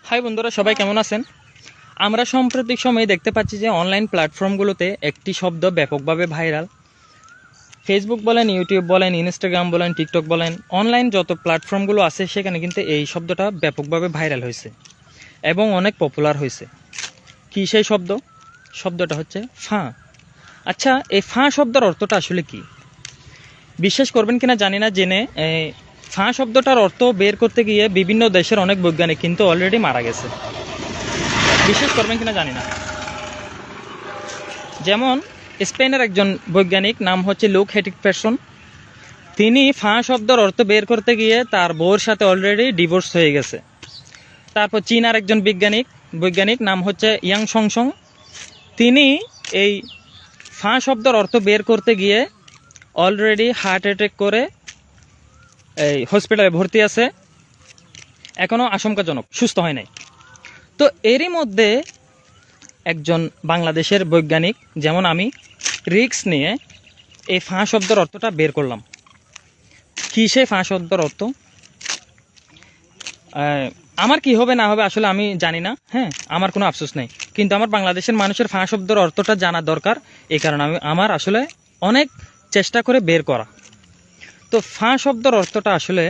High বন্ধুরা, সবাই কেমন আছেন? আমরা সাম্প্রতিক সময়ে দেখতে পাচ্ছি যে অনলাইন প্ল্যাটফর্মগুলোতে একটি শব্দ ব্যাপকভাবে ভাইরাল। ফেসবুক বলেন, ইউটিউব বলেন, ইনস্টাগ্রাম বলেন, টিকটক বলেন, অনলাইন যত প্ল্যাটফর্মগুলো আছে সেখানে কিন্তু এই শব্দটা ব্যাপকভাবে ভাইরাল হয়েছে এবং অনেক পপুলার হয়েছে। কী সেই শব্দ? শব্দটা হচ্ছে ফাঁ। আচ্ছা, এই ফাঁ শব্দের অর্থটা আসলে কি? বিশ্বাস করবেন কিনা জানি না, জেনে ফাঁ শব্দটার অর্থ বের করতে গিয়ে বিভিন্ন দেশের অনেক বৈজ্ঞানিক কিন্তু অলরেডি মারা গেছে। বিশ্বাস করবেন কিনা জানি না। যেমন স্পেনের একজন বৈজ্ঞানিক, নাম হচ্ছে লুক হেটিকফার্সন। তিনি ফাঁ শব্দের অর্থ বের করতে গিয়ে তার বউয়ের সাথে অলরেডি ডিভোর্স হয়ে গেছে। তারপর চীনার একজন বৈজ্ঞানিক নাম হচ্ছে ইয়াং সংসং। তিনি এই ফাঁ শব্দের অর্থ বের করতে গিয়ে অলরেডি হার্ট অ্যাটাক করে এই হসপিটালে ভর্তি আছে, এখনও আশঙ্কাজনক, সুস্থ হয় নাই। তো এরই মধ্যে একজন বাংলাদেশের বৈজ্ঞানিক যেমন আমি রিস্ক নিয়ে এই ফাঁ শব্দের অর্থটা বের করলাম। কী সে ফাঁ শব্দের অর্থ? আমার কি হবে না হবে আসলে আমি জানি না, হ্যাঁ, আমার কোনো আফসোস নেই, কিন্তু আমার বাংলাদেশের মানুষের ফাঁ শব্দের অর্থটা জানা দরকার। এই কারণে আমার আসলে অনেক চেষ্টা করে বের করা। তো ফাঁ শব্দের অর্থটা আসলে